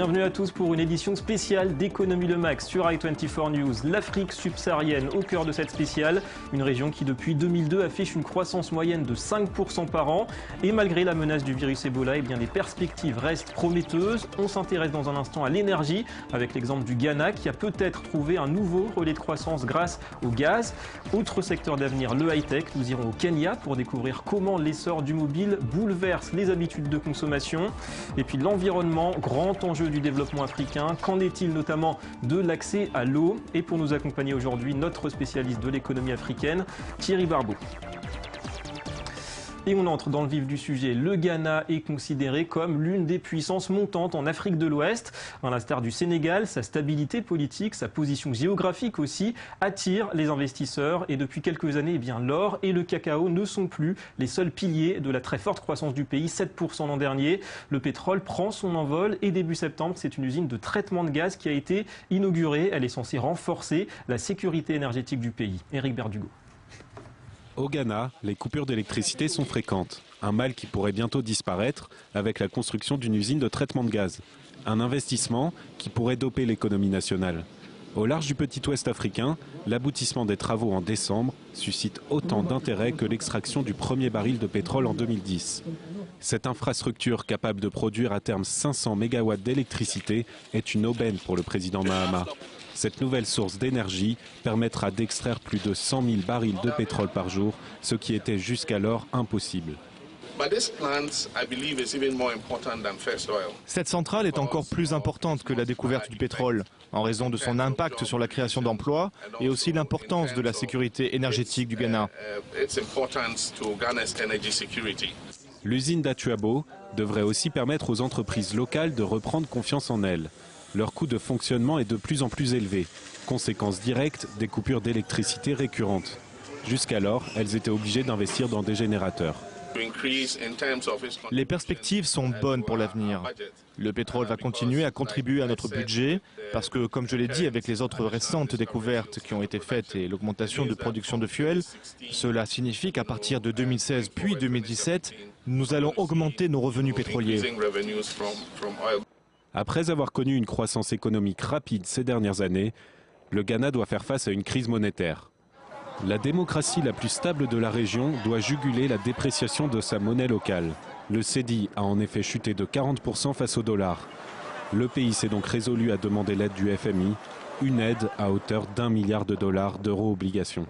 Bienvenue à tous pour une édition spéciale d'Économie Le Max sur i24 News. L'Afrique subsaharienne au cœur de cette spéciale, une région qui depuis 2002 affiche une croissance moyenne de 5% par an. Et malgré la menace du virus Ebola, eh bien, les perspectives restent prometteuses. On s'intéresse dans un instant à l'énergie avec l'exemple du Ghana qui a peut-être trouvé un nouveau relais de croissance grâce au gaz. Autre secteur d'avenir, le high-tech. Nous irons au Kenya pour découvrir comment l'essor du mobile bouleverse les habitudes de consommation. Et puis l'environnement, grand enjeu du développement africain. Qu'en est-il notamment de l'accès à l'eau? Et pour nous accompagner aujourd'hui, notre spécialiste de l'économie africaine, Thierry Barbeau. Et on entre dans le vif du sujet. Le Ghana est considéré comme l'une des puissances montantes en Afrique de l'Ouest. À l'instar du Sénégal, sa stabilité politique, sa position géographique aussi attire les investisseurs. Et depuis quelques années, eh bien, l'or et le cacao ne sont plus les seuls piliers de la très forte croissance du pays, 7% l'an dernier. Le pétrole prend son envol et début septembre, c'est une usine de traitement de gaz qui a été inaugurée. Elle est censée renforcer la sécurité énergétique du pays. Éric Berdugo. Au Ghana, les coupures d'électricité sont fréquentes. Un mal qui pourrait bientôt disparaître avec la construction d'une usine de traitement de gaz. Un investissement qui pourrait doper l'économie nationale. Au large du petit ouest africain, l'aboutissement des travaux en décembre suscite autant d'intérêt que l'extraction du premier baril de pétrole en 2010. Cette infrastructure capable de produire à terme 500 MW d'électricité est une aubaine pour le président Mahama. Cette nouvelle source d'énergie permettra d'extraire plus de 100 000 barils de pétrole par jour, ce qui était jusqu'alors impossible. Cette centrale est encore plus importante que la découverte du pétrole, en raison de son impact sur la création d'emplois et aussi l'importance de la sécurité énergétique du Ghana. L'usine d'Atuabo devrait aussi permettre aux entreprises locales de reprendre confiance en elles. Leur coût de fonctionnement est de plus en plus élevé, conséquence directe des coupures d'électricité récurrentes. Jusqu'alors, elles étaient obligées d'investir dans des générateurs. Les perspectives sont bonnes pour l'avenir. Le pétrole va continuer à contribuer à notre budget parce que, comme je l'ai dit, avec les autres récentes découvertes qui ont été faites et l'augmentation de production de fuel, cela signifie qu'à partir de 2016 puis 2017, nous allons augmenter nos revenus pétroliers. Après avoir connu une croissance économique rapide ces dernières années, le Ghana doit faire face à une crise monétaire. La démocratie la plus stable de la région doit juguler la dépréciation de sa monnaie locale. Le cedi a en effet chuté de 40% face au dollar. Le pays s'est donc résolu à demander l'aide du FMI, une aide à hauteur d'1 milliard de dollars d'euro-obligations.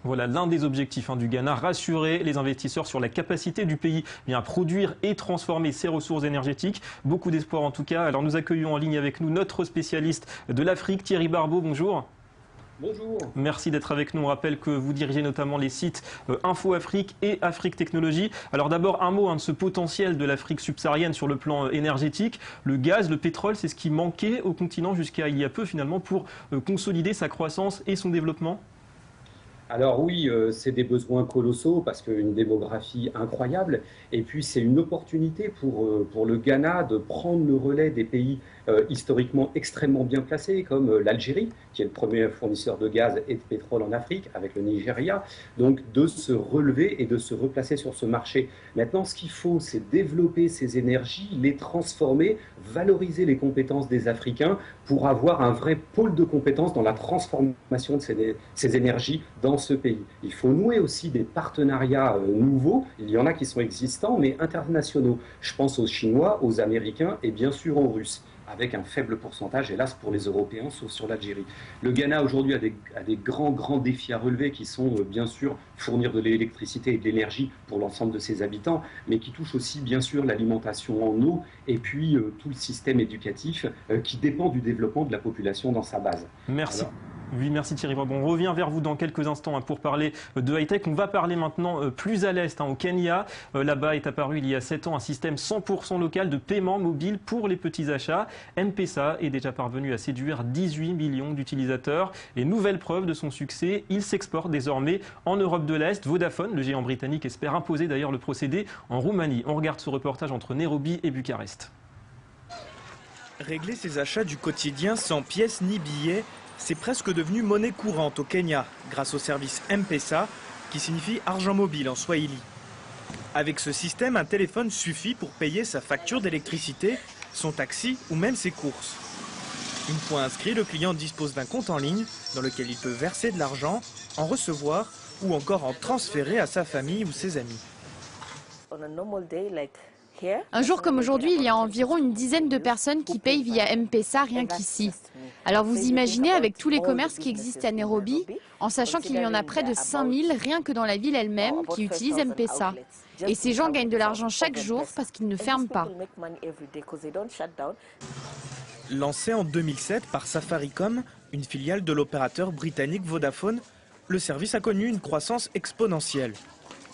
Voilà l'un des objectifs du Ghana, rassurer les investisseurs sur la capacité du pays à produire et transformer ses ressources énergétiques. Beaucoup d'espoir en tout cas. Alors nous accueillons en ligne avec nous notre spécialiste de l'Afrique, Thierry Barbeau. Bonjour. Bonjour. Merci d'être avec nous. On rappelle que vous dirigez notamment les sites Info Afrique et Afrique Technologie. Alors d'abord un mot de ce potentiel de l'Afrique subsaharienne sur le plan énergétique. Le gaz, le pétrole, c'est ce qui manquait au continent jusqu'à il y a peu finalement pour consolider sa croissance et son développement. Alors oui, c'est des besoins colossaux parce qu'une démographie incroyable et puis c'est une opportunité pour le Ghana de prendre le relais des pays historiquement extrêmement bien placés comme l'Algérie qui est le premier fournisseur de gaz et de pétrole en Afrique avec le Nigeria, donc de se relever et de se replacer sur ce marché. Maintenant, ce qu'il faut, c'est développer ces énergies, les transformer, valoriser les compétences des Africains pour avoir un vrai pôle de compétences dans la transformation de ces énergies dans ce pays. Il faut nouer aussi des partenariats nouveaux, il y en a qui sont existants, mais internationaux. Je pense aux Chinois, aux Américains et bien sûr aux Russes, avec un faible pourcentage, hélas, pour les Européens, sauf sur l'Algérie. Le Ghana, aujourd'hui, a des grands défis à relever qui sont, bien sûr, fournir de l'électricité et de l'énergie pour l'ensemble de ses habitants, mais qui touchent aussi, bien sûr, l'alimentation en eau et puis tout le système éducatif qui dépend du développement de la population dans sa base. Merci. Alors, oui, merci Thierry. Bon, on revient vers vous dans quelques instants pour parler de high-tech. On va parler maintenant plus à l'est, au Kenya. Là-bas est apparu il y a 7 ans un système 100% local de paiement mobile pour les petits achats. M-Pesa est déjà parvenu à séduire 18 millions d'utilisateurs. Et nouvelle preuve de son succès, il s'exporte désormais en Europe de l'Est. Vodafone, le géant britannique, espère imposer d'ailleurs le procédé en Roumanie. On regarde ce reportage entre Nairobi et Bucarest. Régler ses achats du quotidien sans pièces ni billets, c'est presque devenu monnaie courante au Kenya, grâce au service M-Pesa, qui signifie argent mobile en swahili. Avec ce système, un téléphone suffit pour payer sa facture d'électricité son taxi ou même ses courses. Une fois inscrit, le client dispose d'un compte en ligne dans lequel il peut verser de l'argent, en recevoir ou encore en transférer à sa famille ou ses amis. Un jour comme aujourd'hui, il y a environ une dizaine de personnes qui payent via M-Pesa rien qu'ici. Alors vous imaginez avec tous les commerces qui existent à Nairobi, en sachant qu'il y en a près de 5000 rien que dans la ville elle-même qui utilisent M-Pesa. Et ces gens gagnent de l'argent chaque jour parce qu'ils ne ferment pas. Lancé en 2007 par Safaricom, une filiale de l'opérateur britannique Vodafone, le service a connu une croissance exponentielle.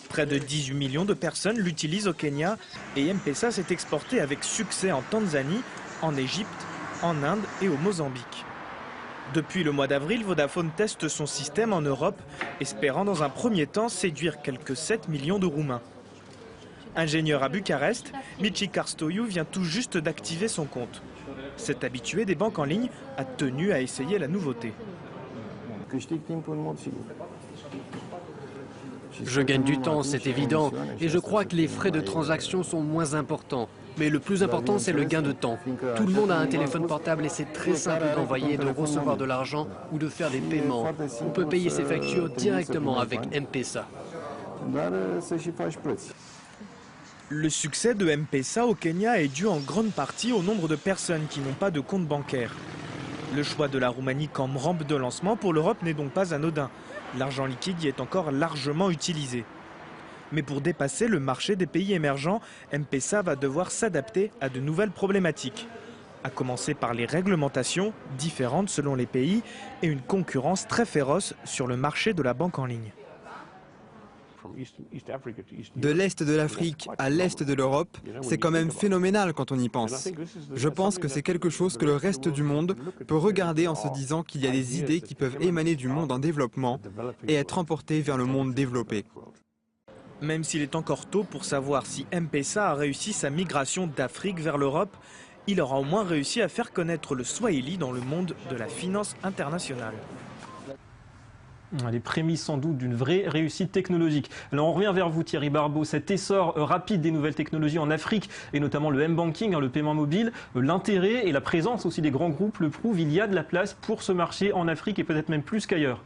Près de 18 millions de personnes l'utilisent au Kenya et M-Pesa s'est exporté avec succès en Tanzanie, en Égypte, en Inde et au Mozambique. Depuis le mois d'avril, Vodafone teste son système en Europe, espérant dans un premier temps séduire quelques 7 millions de Roumains. Ingénieur à Bucarest, Michi Karstoiu vient tout juste d'activer son compte. Cet habitué des banques en ligne a tenu à essayer la nouveauté. Je gagne du temps, c'est évident, et je crois que les frais de transaction sont moins importants. Mais le plus important, c'est le gain de temps. Tout le monde a un téléphone portable et c'est très simple d'envoyer, de recevoir de l'argent ou de faire des paiements. On peut payer ses factures directement avec M-Pesa. Le succès de M-Pesa au Kenya est dû en grande partie au nombre de personnes qui n'ont pas de compte bancaire. Le choix de la Roumanie comme rampe de lancement pour l'Europe n'est donc pas anodin. L'argent liquide y est encore largement utilisé. Mais pour dépasser le marché des pays émergents, M-Pesa va devoir s'adapter à de nouvelles problématiques. À commencer par les réglementations, différentes selon les pays, et une concurrence très féroce sur le marché de la banque en ligne. De l'Est de l'Afrique à l'Est de l'Europe, c'est quand même phénoménal quand on y pense. Je pense que c'est quelque chose que le reste du monde peut regarder en se disant qu'il y a des idées qui peuvent émaner du monde en développement et être emportées vers le monde développé. Même s'il est encore tôt pour savoir si M-Pesa a réussi sa migration d'Afrique vers l'Europe, il aura au moins réussi à faire connaître le Swahili dans le monde de la finance internationale. Les prémices sans doute d'une vraie réussite technologique. Alors on revient vers vous Thierry Barbeau, cet essor rapide des nouvelles technologies en Afrique et notamment le M-Banking, le paiement mobile, l'intérêt et la présence aussi des grands groupes le prouvent, il y a de la place pour ce marché en Afrique et peut-être même plus qu'ailleurs.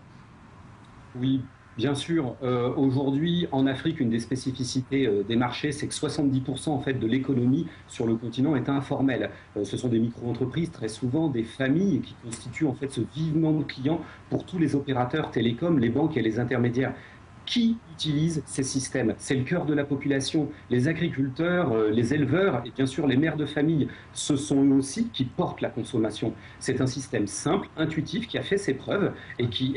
Oui. Bien sûr, aujourd'hui en Afrique, une des spécificités des marchés, c'est que 70% en fait de l'économie sur le continent est informelle. Ce sont des micro-entreprises, très souvent des familles qui constituent en fait ce vivement de clients pour tous les opérateurs télécoms, les banques et les intermédiaires. Qui utilise ces systèmes? C'est le cœur de la population, les agriculteurs, les éleveurs et bien sûr les mères de famille. Ce sont eux aussi qui portent la consommation. C'est un système simple, intuitif, qui a fait ses preuves et qui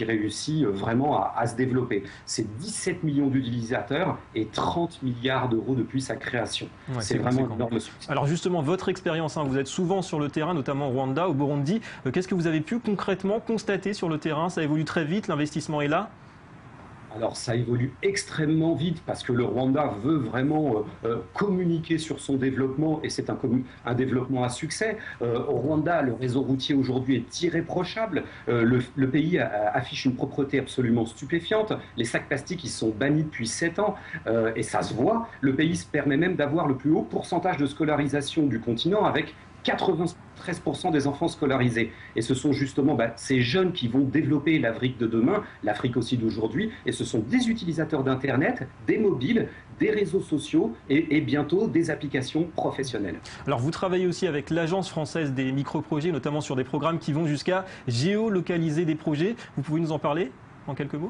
réussit vraiment à se développer. C'est 17 millions d'utilisateurs et 30 milliards d'euros depuis sa création. Ouais, c'est vraiment un énorme succès. Alors justement, votre expérience, vous êtes souvent sur le terrain, notamment au Rwanda, au Burundi. Qu'est-ce que vous avez pu concrètement constater sur le terrain? Ça évolue très vite, l'investissement est là? Alors ça évolue extrêmement vite parce que le Rwanda veut vraiment communiquer sur son développement et c'est un développement à succès. Au Rwanda, le réseau routier aujourd'hui est irréprochable. Le pays affiche une propreté absolument stupéfiante. Les sacs plastiques ils sont bannis depuis 7 ans et ça se voit. Le pays se permet même d'avoir le plus haut pourcentage de scolarisation du continent avec 93% des enfants scolarisés. Et ce sont justement ces jeunes qui vont développer l'Afrique de demain, l'Afrique aussi d'aujourd'hui, et ce sont des utilisateurs d'Internet, des mobiles, des réseaux sociaux et bientôt des applications professionnelles. Alors vous travaillez aussi avec l'Agence française des micro-projets, notamment sur des programmes qui vont jusqu'à géolocaliser des projets. Vous pouvez nous en parler en quelques mots ?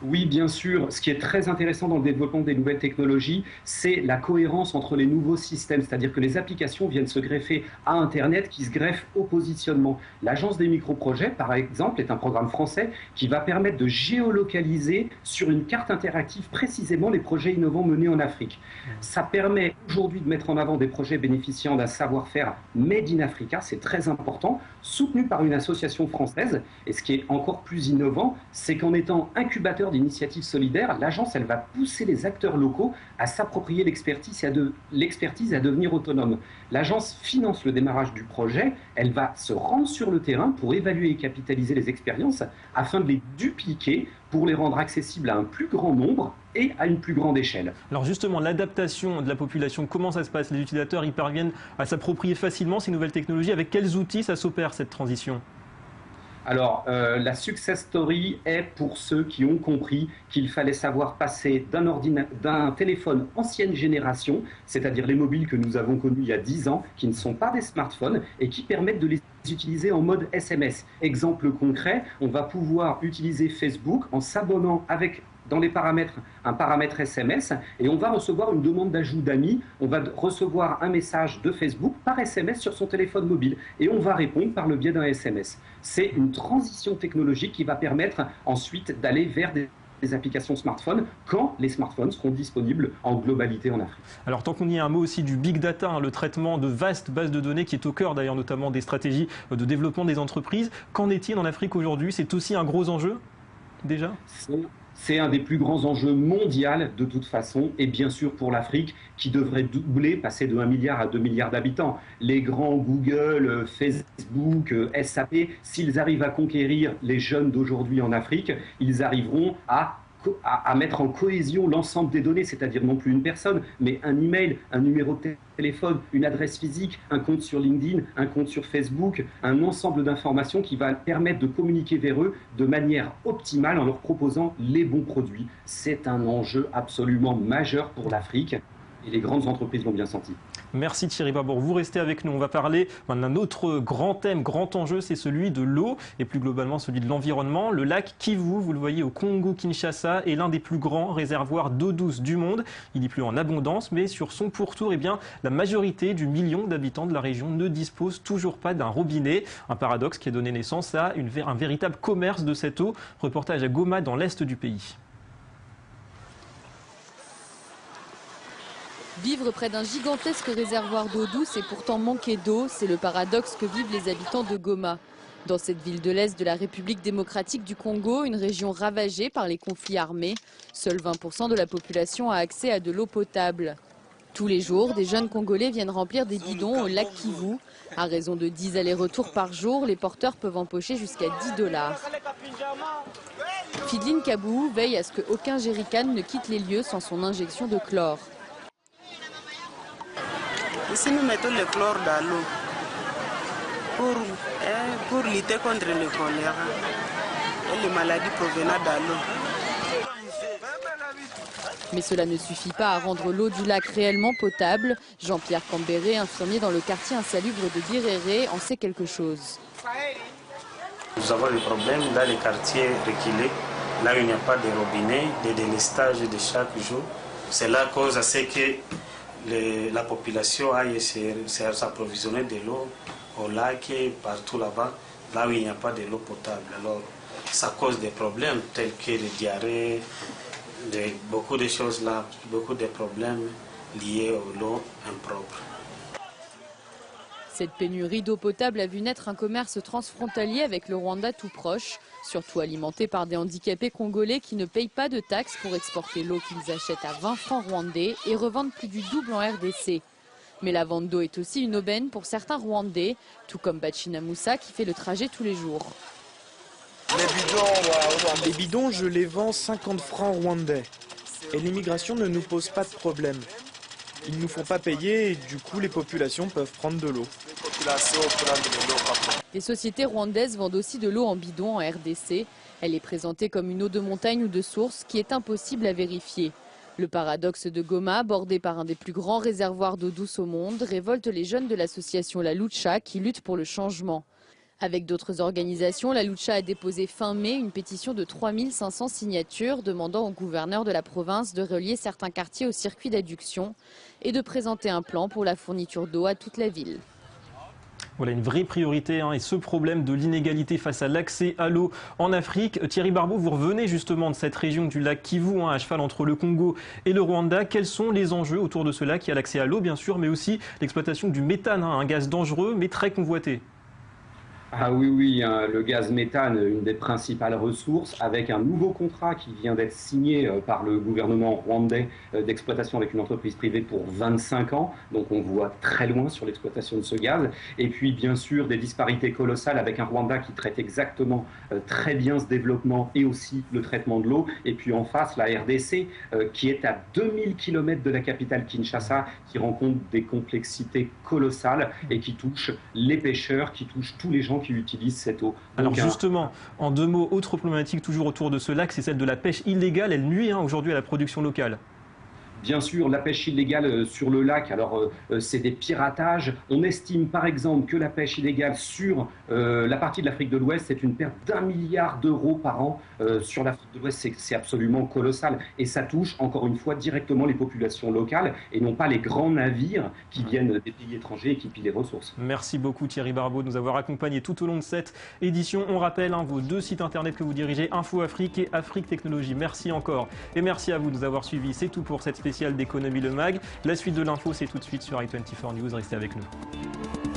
Oui, bien sûr. Ce qui est très intéressant dans le développement des nouvelles technologies, c'est la cohérence entre les nouveaux systèmes, c'est-à-dire que les applications viennent se greffer à Internet qui se greffe au positionnement. L'Agence des micro-projets, par exemple, est un programme français qui va permettre de géolocaliser sur une carte interactive précisément les projets innovants menés en Afrique. Ça permet aujourd'hui de mettre en avant des projets bénéficiant d'un savoir-faire made in Africa, c'est très important, soutenu par une association française. Et ce qui est encore plus innovant, c'est qu'en étant incubateur d'initiatives solidaires, l'agence, elle va pousser les acteurs locaux à s'approprier l'expertise et à devenir autonome. L'agence finance le démarrage du projet, elle va se rendre sur le terrain pour évaluer et capitaliser les expériences afin de les dupliquer pour les rendre accessibles à un plus grand nombre et à une plus grande échelle. Alors justement, l'adaptation de la population, comment ça se passe? Les utilisateurs, ils parviennent à s'approprier facilement ces nouvelles technologies. Avec quels outils ça s'opère, cette transition? Alors, la success story est pour ceux qui ont compris qu'il fallait savoir passer d'un téléphone ancienne génération, c'est-à-dire les mobiles que nous avons connus il y a 10 ans, qui ne sont pas des smartphones et qui permettent de les utiliser en mode SMS. Exemple concret, on va pouvoir utiliser Facebook en s'abonnant avec dans les paramètres, un paramètre SMS, et on va recevoir une demande d'ajout d'amis, on va recevoir un message de Facebook par SMS sur son téléphone mobile, et on va répondre par le biais d'un SMS. C'est une transition technologique qui va permettre ensuite d'aller vers des applications smartphones quand les smartphones seront disponibles en globalité en Afrique. Alors tant qu'on y est, un mot aussi du big data, le traitement de vastes bases de données qui est au cœur d'ailleurs notamment des stratégies de développement des entreprises. Qu'en est-il en Afrique aujourd'hui? C'est aussi un gros enjeu déjà? C'est un des plus grands enjeux mondiaux de toute façon, et bien sûr pour l'Afrique qui devrait doubler, passer de 1 milliard à 2 milliards d'habitants. Les grands Google, Facebook, SAP, s'ils arrivent à conquérir les jeunes d'aujourd'hui en Afrique, ils arriveront à mettre en cohésion l'ensemble des données, c'est-à-dire non plus une personne, mais un email, un numéro de téléphone, une adresse physique, un compte sur LinkedIn, un compte sur Facebook, un ensemble d'informations qui va permettre de communiquer vers eux de manière optimale en leur proposant les bons produits. C'est un enjeu absolument majeur pour l'Afrique et les grandes entreprises l'ont bien senti. Merci Thierry Barbour. Vous restez avec nous. On va parler d'un autre grand thème, grand enjeu, c'est celui de l'eau et plus globalement celui de l'environnement. Le lac Kivu, vous le voyez au Congo-Kinshasa, est l'un des plus grands réservoirs d'eau douce du monde. Il y pleut en abondance, mais sur son pourtour, la majorité du million d'habitants de la région ne dispose toujours pas d'un robinet. Un paradoxe qui a donné naissance à un véritable commerce de cette eau. Reportage à Goma dans l'est du pays. Vivre près d'un gigantesque réservoir d'eau douce et pourtant manquer d'eau, c'est le paradoxe que vivent les habitants de Goma. Dans cette ville de l'Est de la République démocratique du Congo, une région ravagée par les conflits armés, seuls 20% de la population a accès à de l'eau potable. Tous les jours, des jeunes Congolais viennent remplir des bidons au lac Kivu. À raison de 10 allers-retours par jour, les porteurs peuvent empocher jusqu'à $10. Fidline Kabou veille à ce qu'aucun jerrycan ne quitte les lieux sans son injection de chlore. Ici, nous mettons le chlore dans l'eau pour lutter contre le choléra et les maladies provenant de l'eau. Mais cela ne suffit pas à rendre l'eau du lac réellement potable. Jean-Pierre Cambéré, infirmier dans le quartier insalubre de Biréré, en sait quelque chose. Nous avons le problème dans les quartiers reculés, là où il n'y a pas de robinet, de délestage de chaque jour. C'est la cause à ce que la population aille s'approvisionner de l'eau au lac et partout là-bas, là où il n'y a pas de l'eau potable. Alors, ça cause des problèmes tels que les diarrhées, beaucoup de choses là, beaucoup de problèmes liés à l'eau impropre. Cette pénurie d'eau potable a vu naître un commerce transfrontalier avec le Rwanda tout proche, surtout alimenté par des handicapés congolais qui ne payent pas de taxes pour exporter l'eau qu'ils achètent à 20 francs rwandais et revendent plus du double en RDC. Mais la vente d'eau est aussi une aubaine pour certains Rwandais, tout comme Bachina Moussa qui fait le trajet tous les jours. Les bidons, je les vends 50 francs rwandais. Et l'immigration ne nous pose pas de problème. Ils ne nous font pas payer et du coup les populations peuvent prendre de l'eau. Les sociétés rwandaises vendent aussi de l'eau en bidon en RDC. Elle est présentée comme une eau de montagne ou de source qui est impossible à vérifier. Le paradoxe de Goma, bordé par un des plus grands réservoirs d'eau douce au monde, révolte les jeunes de l'association La Lucha qui lutte pour le changement. Avec d'autres organisations, la Lucha a déposé fin mai une pétition de 3500 signatures demandant au gouverneur de la province de relier certains quartiers au circuit d'adduction et de présenter un plan pour la fourniture d'eau à toute la ville. Voilà une vraie priorité et ce problème de l'inégalité face à l'accès à l'eau en Afrique. Thierry Barbeau, vous revenez justement de cette région du lac Kivu, à cheval entre le Congo et le Rwanda. Quels sont les enjeux autour de ce lac? Il y a l'accès à l'eau bien sûr, mais aussi l'exploitation du méthane, un gaz dangereux mais très convoité. Ah oui, oui, hein, le gaz méthane, une des principales ressources, avec un nouveau contrat qui vient d'être signé par le gouvernement rwandais d'exploitation avec une entreprise privée pour 25 ans. Donc on voit très loin sur l'exploitation de ce gaz. Et puis bien sûr des disparités colossales avec un Rwanda qui traite exactement très bien ce développement et aussi le traitement de l'eau. Et puis en face, la RDC qui est à 2000 km de la capitale Kinshasa, qui rencontre des complexités colossales et qui touche les pêcheurs, qui touche tous les gens qui utilisent cette eau. Alors justement, en 2 mots, autre problématique toujours autour de ce lac, c'est celle de la pêche illégale. Elle nuit aujourd'hui à la production locale. Bien sûr, la pêche illégale sur le lac, alors c'est des piratages. On estime par exemple que la pêche illégale sur la partie de l'Afrique de l'Ouest, c'est une perte d'1 milliard d'euros par an. Sur l'Afrique de l'Ouest, c'est absolument colossal. Et ça touche encore une fois directement les populations locales et non pas les grands navires qui viennent des pays étrangers et qui pillent les ressources. Merci beaucoup Thierry Barbeau de nous avoir accompagnés tout au long de cette édition. On rappelle vos 2 sites internet que vous dirigez, Info Afrique et Afrique Technologie. Merci encore. Et merci à vous de nous avoir suivis. C'est tout pour cette spéciale d'Économie le Mag. La suite de l'info, c'est tout de suite sur i24 News. Restez avec nous.